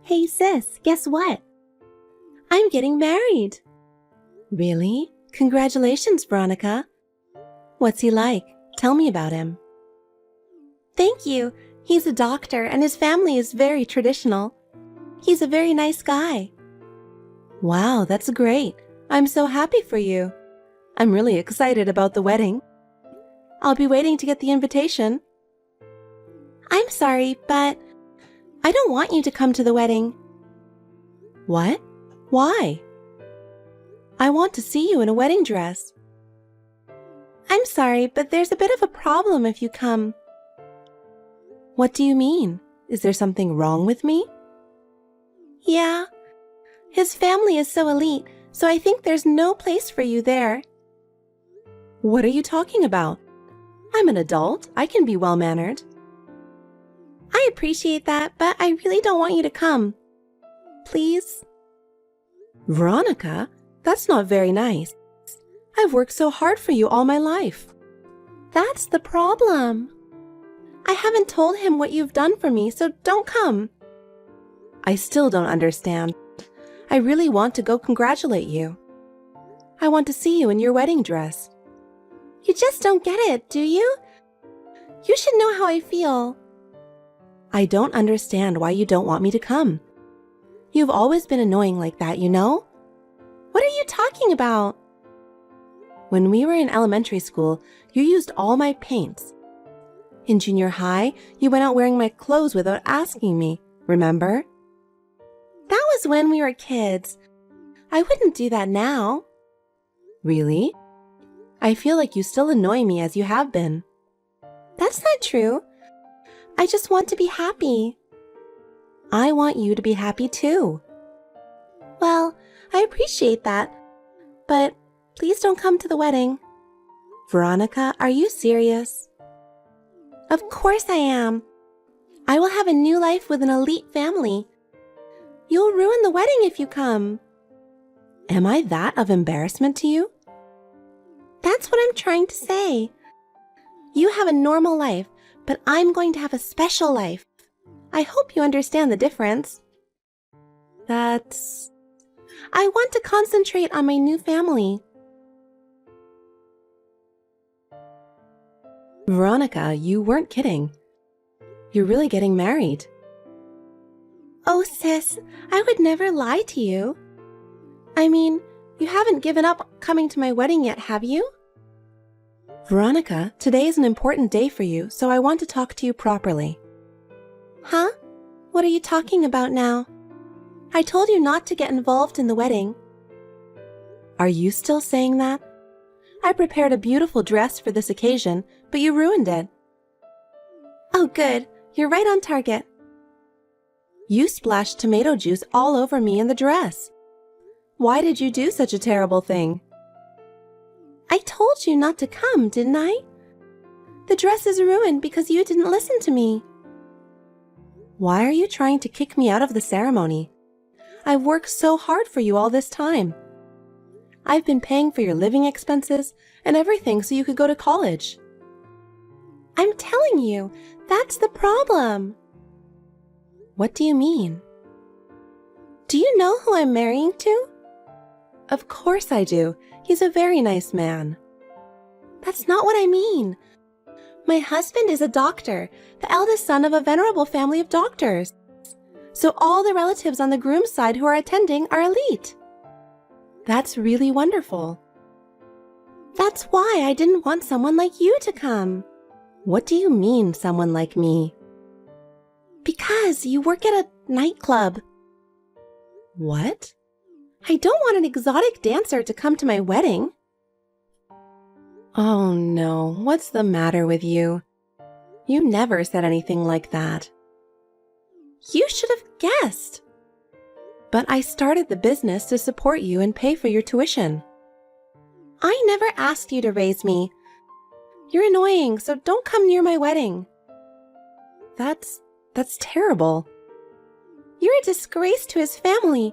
Hey sis, guess what? I'm getting married. Really? Congratulations, Veronica. What's he like? Tell me about him. Thank you. He's a doctor and his family is very traditional. He's a very nice guy. Wow, that's great. I'm so happy for you. I'm really excited about the wedding. I'll be waiting to get the invitation. I'm sorry, but I don't want you to come to the wedding. What? Why? I want to see you in a wedding dress. I'm sorry, but there's a bit of a problem if you come. What do you mean? Is there something wrong with me? Yeah. His family is so elite, so I think there's no place for you there. What are you talking about? I'm an adult. I can be well-mannered. I appreciate that, but I really don't want you to come. Please? Veronica, that's not very nice. I've worked so hard for you all my life. That's the problem. I haven't told him what you've done for me, so don't come. I still don't understand. I really want to go congratulate you. I want to see you in your wedding dress. You just don't get it, do you? You should know how I feel. I don't understand why you don't want me to come. You've always been annoying like that, you know? What are you talking about? When we were in elementary school, you used all my paints. In junior high, you went out wearing my clothes without asking me, remember? That was when we were kids. I wouldn't do that now. Really? I feel like you still annoy me as you have been. That's not true. I just want to be happy. I want you to be happy too. Well, I appreciate that, but please don't come to the wedding. Veronica, are you serious? Of course I am. I will have a new life with an elite family. You'll ruin the wedding if you come. Am I that of embarrassment to you? That's what I'm trying to say. You have a normal life, but I'm going to have a special life. I hope you understand the difference. I want to concentrate on my new family. Veronica, you weren't kidding. You're really getting married. Oh, sis, I would never lie to you. I mean, you haven't given up coming to my wedding yet, have you? Veronica, today is an important day for you, so I want to talk to you properly. Huh? What are you talking about now? I told you not to get involved in the wedding. Are you still saying that? I prepared a beautiful dress for this occasion, but you ruined it. Oh, good. You're right on target. You splashed tomato juice all over me in the dress. Why did you do such a terrible thing? I told you not to come, didn't I? The dress is ruined because you didn't listen to me. Why are you trying to kick me out of the ceremony? I've worked so hard for you all this time. I've been paying for your living expenses and everything so you could go to college. I'm telling you, that's the problem. What do you mean? Do you know who I'm marrying to? Of course I do. He's a very nice man. That's not what I mean. My husband is a doctor, the eldest son of a venerable family of doctors. So all the relatives on the groom's side who are attending are elite. That's really wonderful. That's why I didn't want someone like you to come. What do you mean, someone like me? Because you work at a nightclub. What? I don't want an exotic dancer to come to my wedding. Oh no, what's the matter with you? You never said anything like that. You should have guessed. But I started the business to support you and pay for your tuition. I never asked you to raise me. You're annoying, so don't come near my wedding. That's terrible. You're a disgrace to his family.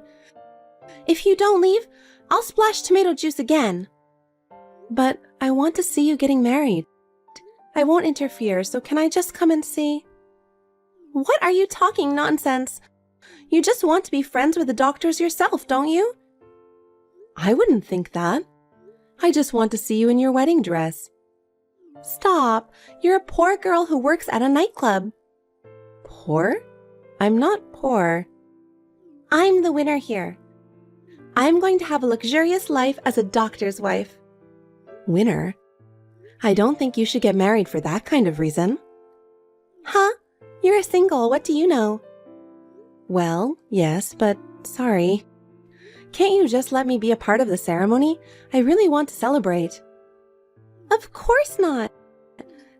If you don't leave, I'll splash tomato juice again. But I want to see you getting married. I won't interfere, so can I just come and see? What are you talking nonsense? You just want to be friends with the doctors yourself, don't you? I wouldn't think that. I just want to see you in your wedding dress. Stop. You're a poor girl who works at a nightclub. Poor? I'm not poor. I'm the winner here. I'm going to have a luxurious life as a doctor's wife. Winner? I don't think you should get married for that kind of reason. Huh? You're a single, what do you know? Well, yes, but sorry. Can't you just let me be a part of the ceremony? I really want to celebrate. Of course not.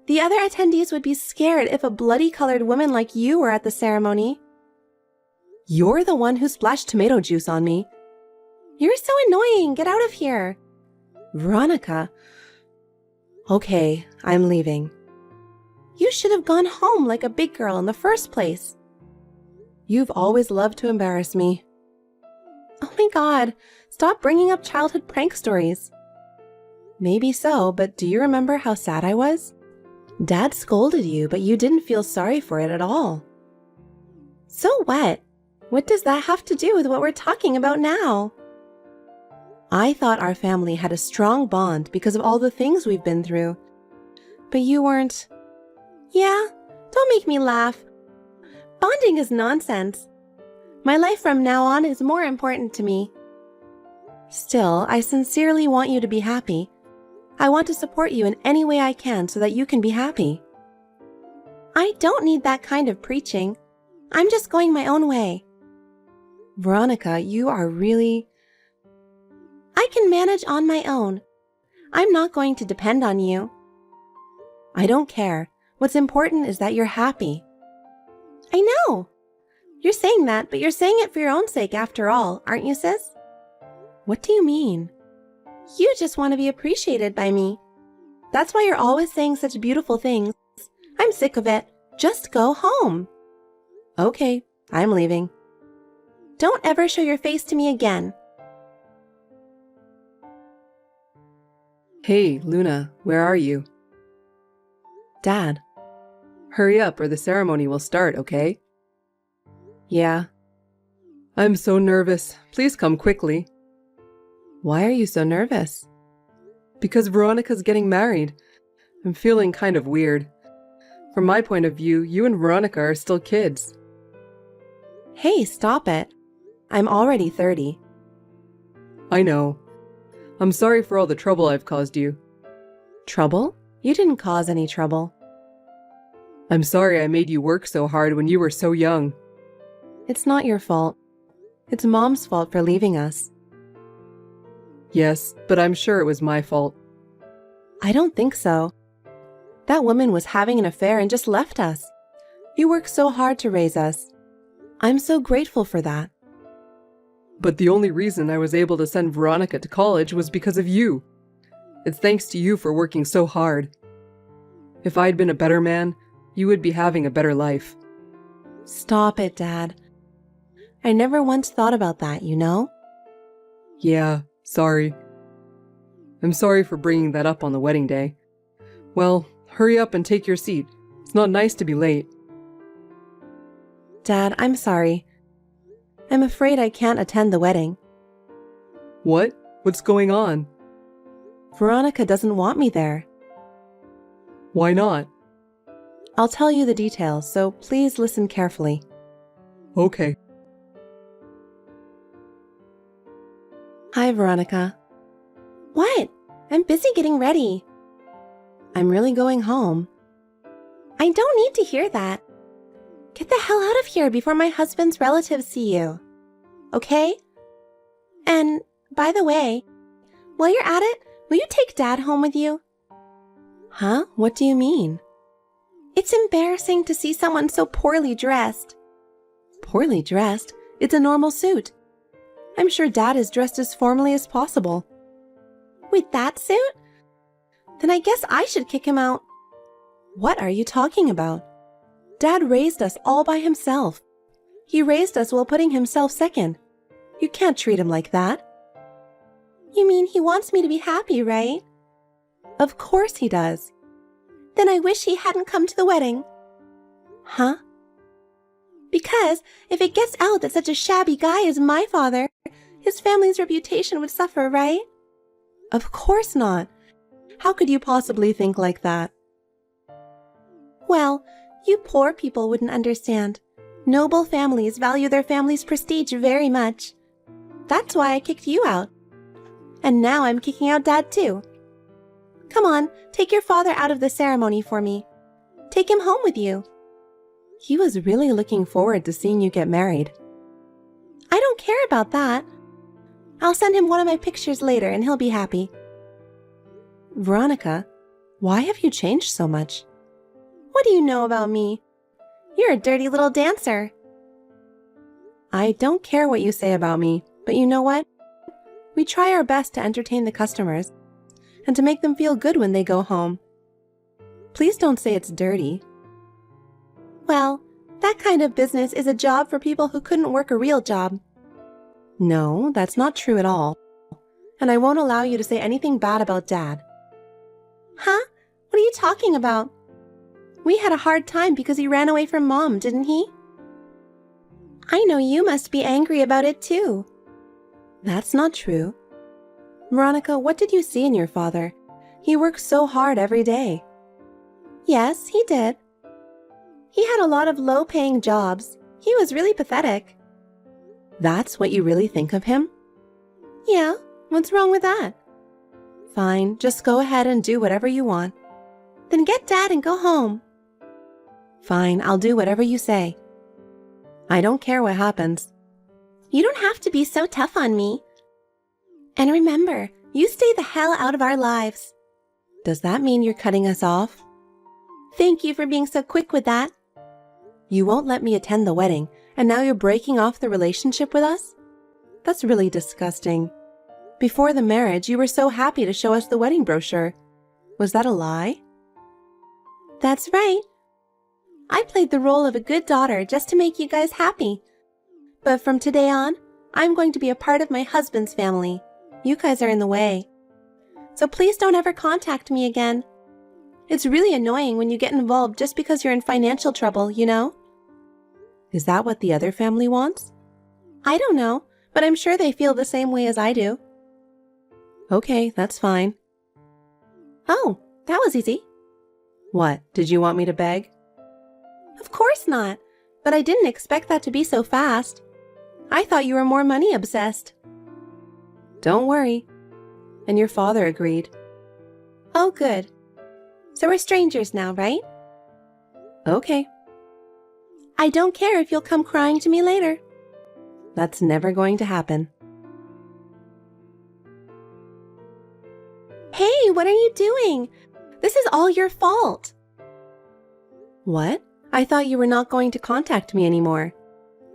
The other attendees would be scared if a bloody-colored woman like you were at the ceremony. You're the one who splashed tomato juice on me. You're so annoying. Get out of here. Veronica. Okay, I'm leaving. You should have gone home like a big girl in the first place. You've always loved to embarrass me. Oh my God, stop bringing up childhood prank stories. Maybe so, but do you remember how sad I was? Dad scolded you, but you didn't feel sorry for it at all. So what? What does that have to do with what we're talking about now? I thought our family had a strong bond because of all the things we've been through. But you weren't. Yeah, don't make me laugh. Bonding is nonsense. My life from now on is more important to me. Still, I sincerely want you to be happy. I want to support you in any way I can so that you can be happy. I don't need that kind of preaching. I'm just going my own way. Veronica, you are really... I can manage on my own. I'm not going to depend on you. I don't care. What's important is that you're happy. I know. You're saying that, but you're saying it for your own sake after all, aren't you, sis? What do you mean? You just want to be appreciated by me. That's why you're always saying such beautiful things. I'm sick of it. Just go home. Okay, I'm leaving. Don't ever show your face to me again. Hey, Luna, where are you? Dad. Hurry up or the ceremony will start, okay? Yeah. I'm so nervous. Please come quickly. Why are you so nervous? Because Veronica's getting married. I'm feeling kind of weird. From my point of view, you and Veronica are still kids. Hey, stop it. I'm already 30. I know. I'm sorry for all the trouble I've caused you. Trouble? You didn't cause any trouble. I'm sorry I made you work so hard when you were so young. It's not your fault. It's Mom's fault for leaving us. Yes, but I'm sure it was my fault. I don't think so. That woman was having an affair and just left us. You worked so hard to raise us. I'm so grateful for that. But the only reason I was able to send Veronica to college was because of you. It's thanks to you for working so hard. If I'd been a better man, you would be having a better life. Stop it, Dad. I never once thought about that, you know? Yeah, sorry. I'm sorry for bringing that up on the wedding day. Well, hurry up and take your seat. It's not nice to be late. Dad, I'm sorry. I'm afraid I can't attend the wedding. What? What's going on? Veronica doesn't want me there. Why not? I'll tell you the details, so please listen carefully. Okay. Hi, Veronica. What? I'm busy getting ready. I'm really going home. I don't need to hear that. Get the hell out of here before my husband's relatives see you. Okay? And, by the way, while you're at it, will you take Dad home with you? Huh? What do you mean? It's embarrassing to see someone so poorly dressed. Poorly dressed? It's a normal suit. I'm sure Dad is dressed as formally as possible. With that suit? Then I guess I should kick him out. What are you talking about? Dad raised us all by himself. He raised us while putting himself second. You can't treat him like that. You mean he wants me to be happy, right? Of course he does. Then I wish he hadn't come to the wedding. Huh? Because if it gets out that such a shabby guy is my father, his family's reputation would suffer, right? Of course not. How could you possibly think like that? Well, you poor people wouldn't understand. Noble families value their family's prestige very much. That's why I kicked you out. And now I'm kicking out Dad too. Come on, take your father out of the ceremony for me. Take him home with you. He was really looking forward to seeing you get married. I don't care about that. I'll send him one of my pictures later and he'll be happy. Veronica, why have you changed so much? What do you know about me? You're a dirty little dancer. I don't care what you say about me, but you know what? We try our best to entertain the customers and to make them feel good when they go home. Please don't say it's dirty. Well, that kind of business is a job for people who couldn't work a real job. No, that's not true at all. And I won't allow you to say anything bad about Dad. Huh? What are you talking about? We had a hard time because he ran away from Mom, didn't he? I know you must be angry about it too. That's not true. Veronica, what did you see in your father? He works so hard every day. Yes, he did. He had a lot of low-paying jobs. He was really pathetic. That's what you really think of him? Yeah, what's wrong with that? Fine, just go ahead and do whatever you want. Then get Dad and go home. Fine, I'll do whatever you say. I don't care what happens. You don't have to be so tough on me. And remember, you stay the hell out of our lives. Does that mean you're cutting us off? Thank you for being so quick with that. You won't let me attend the wedding, and now you're breaking off the relationship with us? That's really disgusting. Before the marriage, you were so happy to show us the wedding brochure. Was that a lie? That's right. I played the role of a good daughter just to make you guys happy. But from today on, I'm going to be a part of my husband's family. You guys are in the way. So please don't ever contact me again. It's really annoying when you get involved just because you're in financial trouble, you know? Is that what the other family wants? I don't know, but I'm sure they feel the same way as I do. Okay, that's fine. Oh, that was easy. What, did you want me to beg? Of course not, but I didn't expect that to be so fast. I thought you were more money obsessed. Don't worry. And your father agreed. Oh, good. So we're strangers now, right? Okay. I don't care if you'll come crying to me later. That's never going to happen. Hey, what are you doing? This is all your fault. What? I thought you were not going to contact me anymore.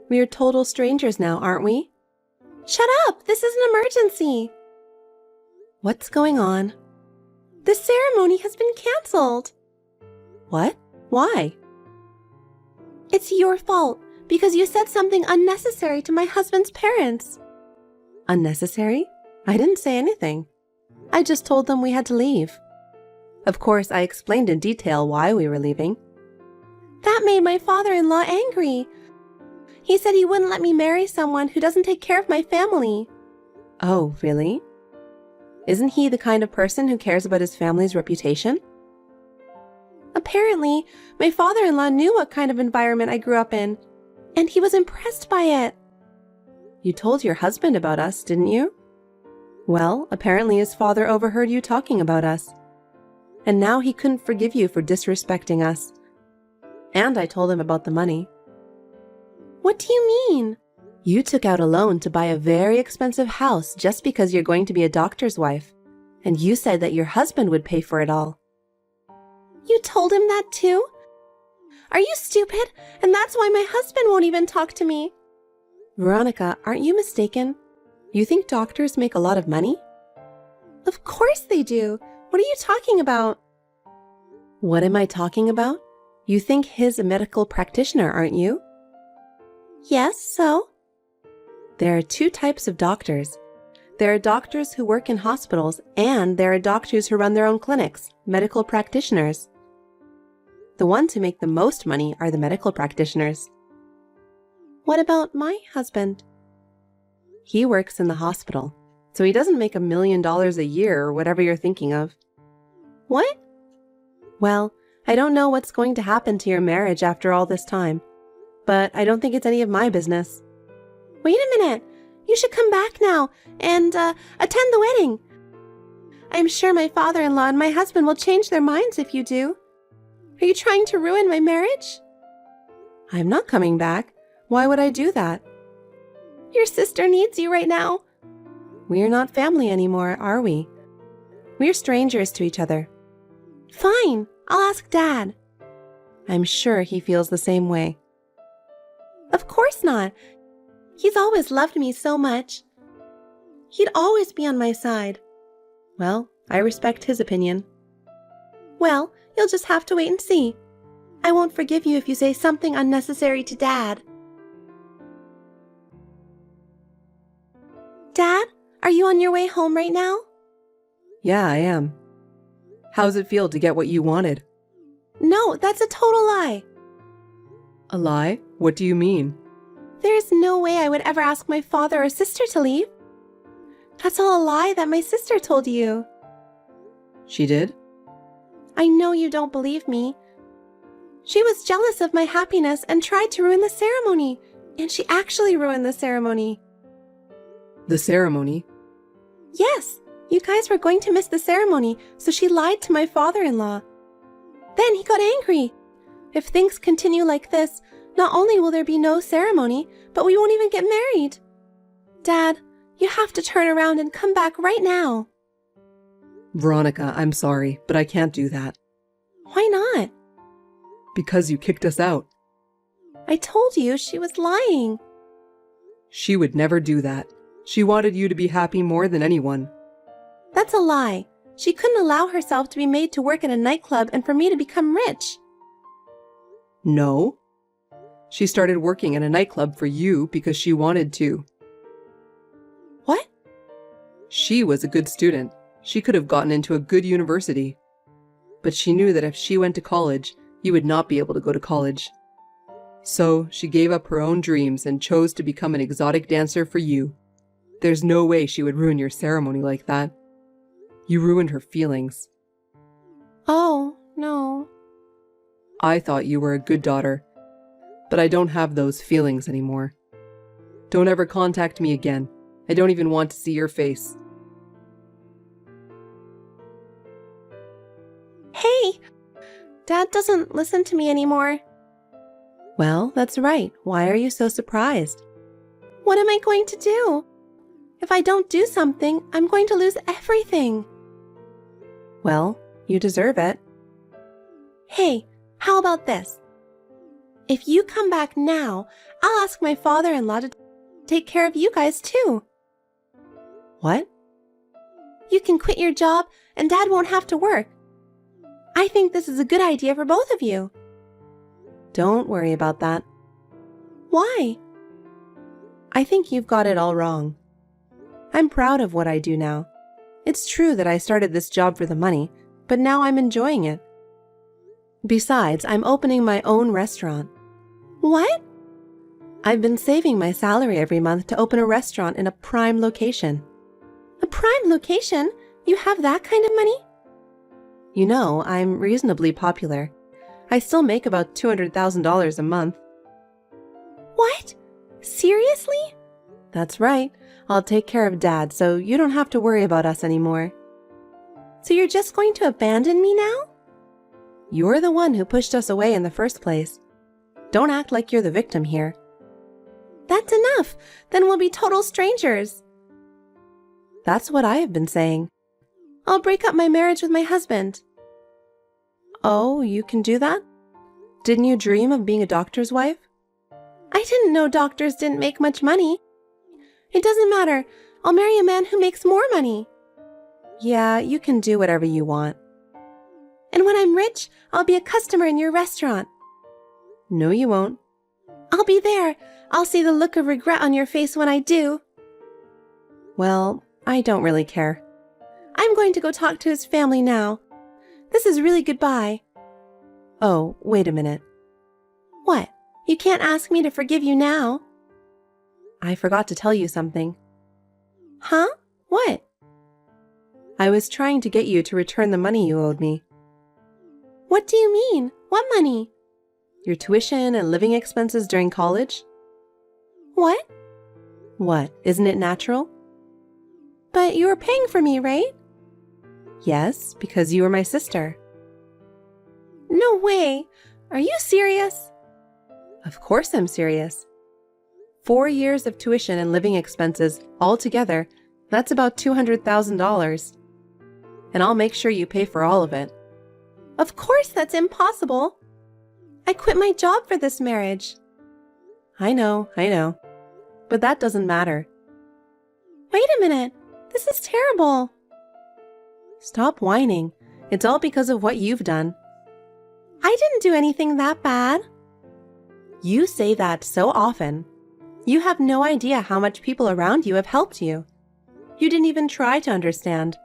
We are total strangers now, aren't we? Shut up! This is an emergency! What's going on? The ceremony has been cancelled. What? Why? It's your fault, because you said something unnecessary to my husband's parents. Unnecessary? I didn't say anything. I just told them we had to leave. Of course, I explained in detail why we were leaving. That made my father-in-law angry. He said he wouldn't let me marry someone who doesn't take care of my family. Oh, really? Isn't he the kind of person who cares about his family's reputation? Apparently, my father-in-law knew what kind of environment I grew up in, and he was impressed by it. You told your husband about us, didn't you? Well, apparently his father overheard you talking about us. And now he couldn't forgive you for disrespecting us. And I told him about the money. What do you mean? You took out a loan to buy a very expensive house just because you're going to be a doctor's wife. And you said that your husband would pay for it all. You told him that too? Are you stupid? And that's why my husband won't even talk to me. Veronica, aren't you mistaken? You think doctors make a lot of money? Of course they do. What are you talking about? What am I talking about? You think he's a medical practitioner, aren't you? Yes, so? There are two types of doctors. There are doctors who work in hospitals, and there are doctors who run their own clinics, medical practitioners. The ones who make the most money are the medical practitioners. What about my husband? He works in the hospital, so he doesn't make $1 million a year or whatever you're thinking of. What? Well, I don't know what's going to happen to your marriage after all this time, but I don't think it's any of my business. Wait a minute. You should come back now and attend the wedding. I'm sure my father-in-law and my husband will change their minds if you do. Are you trying to ruin my marriage? I'm not coming back. Why would I do that? Your sister needs you right now. We're not family anymore, are we? We're strangers to each other. Fine, I'll ask Dad. I'm sure he feels the same way. Of course not. He's always loved me so much. He'd always be on my side. Well, I respect his opinion. Well, you'll just have to wait and see. I won't forgive you if you say something unnecessary to Dad. Dad, are you on your way home right now? Yeah, I am. How's it feel to get what you wanted? No, that's a total lie. A lie? What do you mean? There's no way I would ever ask my father or sister to leave. That's all a lie that my sister told you. She did? I know you don't believe me. She was jealous of my happiness and tried to ruin the ceremony, and she actually ruined the ceremony. The ceremony? Yes, you guys were going to miss the ceremony, so she lied to my father-in-law. Then he got angry. If things continue like this, not only will there be no ceremony, but we won't even get married. Dad, you have to turn around and come back right now. Veronica, I'm sorry, but I can't do that. Why not? Because you kicked us out. I told you she was lying. She would never do that. She wanted you to be happy more than anyone. That's a lie. She couldn't allow herself to be made to work at a nightclub and for me to become rich. No. She started working at a nightclub for you because she wanted to. What? She was a good student. She could have gotten into a good university. But she knew that if she went to college, you would not be able to go to college. So she gave up her own dreams and chose to become an exotic dancer for you. There's no way she would ruin your ceremony like that. You ruined her feelings. Oh, no. I thought you were a good daughter, but I don't have those feelings anymore. Don't ever contact me again. I don't even want to see your face. Hey! Dad doesn't listen to me anymore. Well, that's right. Why are you so surprised? What am I going to do? If I don't do something, I'm going to lose everything. Well, you deserve it. Hey, how about this? If you come back now, I'll ask my father-in-law to take care of you guys too. What? You can quit your job and Dad won't have to work. I think this is a good idea for both of you. Don't worry about that. Why? I think you've got it all wrong. I'm proud of what I do now. It's true that I started this job for the money, but now I'm enjoying it. Besides, I'm opening my own restaurant. What? I've been saving my salary every month to open a restaurant in a prime location. A prime location? You have that kind of money? You know, I'm reasonably popular. I still make about $200,000 a month. What? Seriously? That's right. I'll take care of Dad, so you don't have to worry about us anymore. So you're just going to abandon me now? You're the one who pushed us away in the first place. Don't act like you're the victim here. That's enough. Then we'll be total strangers. That's what I have been saying. I'll break up my marriage with my husband. Oh, you can do that? Didn't you dream of being a doctor's wife? I didn't know doctors didn't make much money. It doesn't matter. I'll marry a man who makes more money. Yeah, you can do whatever you want. And when I'm rich, I'll be a customer in your restaurant. No, you won't. I'll be there. I'll see the look of regret on your face when I do. Well, I don't really care. I'm going to go talk to his family now. This is really goodbye. Oh, wait a minute. What? You can't ask me to forgive you now? I forgot to tell you something. Huh? What? I was trying to get you to return the money you owed me. What do you mean? What money? Your tuition and living expenses during college? What? What, isn't it natural? But you were paying for me, right? Yes, because you were my sister. No way! Are you serious? Of course I'm serious. 4 years of tuition and living expenses all together, that's about $200,000. And I'll make sure you pay for all of it. Of course that's impossible. I quit my job for this marriage. I know. But that doesn't matter. Wait a minute. This is terrible. Stop whining. It's all because of what you've done. I didn't do anything that bad. You say that so often. You have no idea how much people around you have helped you. You didn't even try to understand.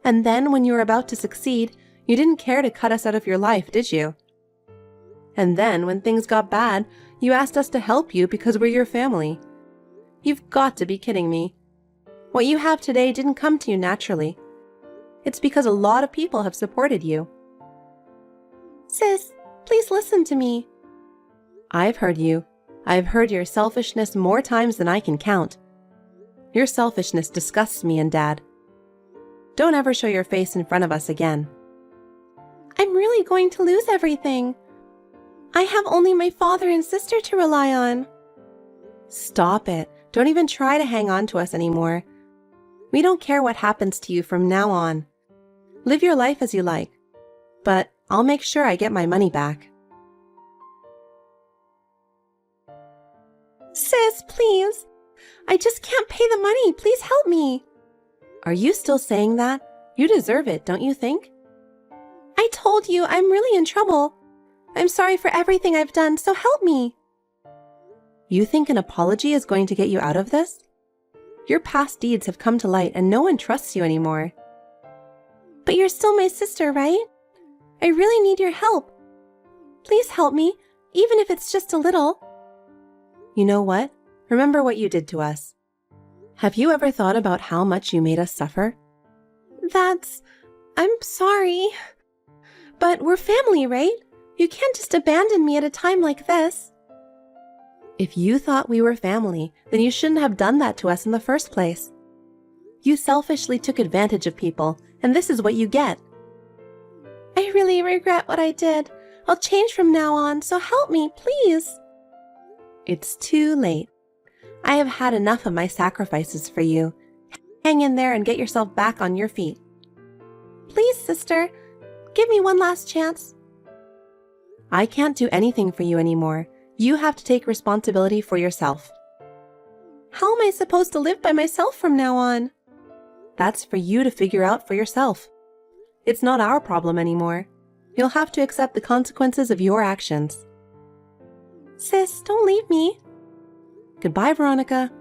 And then when you were about to succeed, you didn't care to cut us out of your life, did you? And then when things got bad, you asked us to help you because we're your family. You've got to be kidding me. What you have today didn't come to you naturally. It's because a lot of people have supported you. Sis, please listen to me. I've heard you. I've heard your selfishness more times than I can count. Your selfishness disgusts me and Dad. Don't ever show your face in front of us again. I'm really going to lose everything. I have only my father and sister to rely on. Stop it. Don't even try to hang on to us anymore. We don't care what happens to you from now on. Live your life as you like. But I'll make sure I get my money back. Sis, please. I just can't pay the money. Please help me. Are you still saying that? You deserve it, don't you think? I told you I'm really in trouble. I'm sorry for everything I've done, so help me. You think an apology is going to get you out of this? Your past deeds have come to light and no one trusts you anymore. But you're still my sister, right? I really need your help. Please help me, even if it's just a little. You know what? Remember what you did to us. Have you ever thought about how much you made us suffer? I'm sorry. But we're family, right? You can't just abandon me at a time like this. If you thought we were family, then you shouldn't have done that to us in the first place. You selfishly took advantage of people, and this is what you get. I really regret what I did. I'll change from now on, so help me, please. It's too late. I have had enough of my sacrifices for you. Hang in there and get yourself back on your feet. Please, sister, give me one last chance. I can't do anything for you anymore. You have to take responsibility for yourself. How am I supposed to live by myself from now on? That's for you to figure out for yourself. It's not our problem anymore. You'll have to accept the consequences of your actions. Sis, don't leave me. Goodbye, Veronica.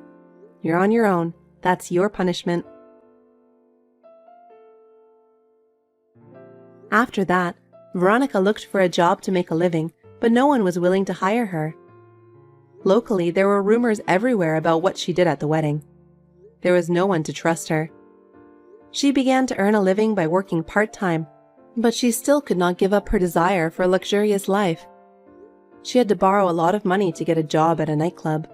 You're on your own. That's your punishment. After that, Veronica looked for a job to make a living, but no one was willing to hire her. Locally, there were rumors everywhere about what she did at the wedding. There was no one to trust her. She began to earn a living by working part-time, but she still could not give up her desire for a luxurious life. She had to borrow a lot of money to get a job at a nightclub.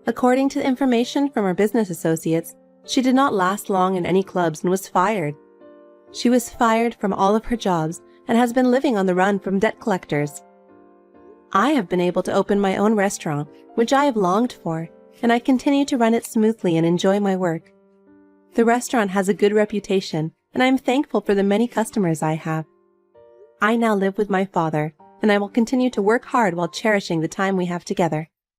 According to information from her business associates, she did not last long in any clubs and was fired. She was fired from all of her jobs and has been living on the run from debt collectors. I have been able to open my own restaurant, which I have longed for, and I continue to run it smoothly and enjoy my work. The restaurant has a good reputation, and I am thankful for the many customers I have. I now live with my father, and I will continue to work hard while cherishing the time we have together.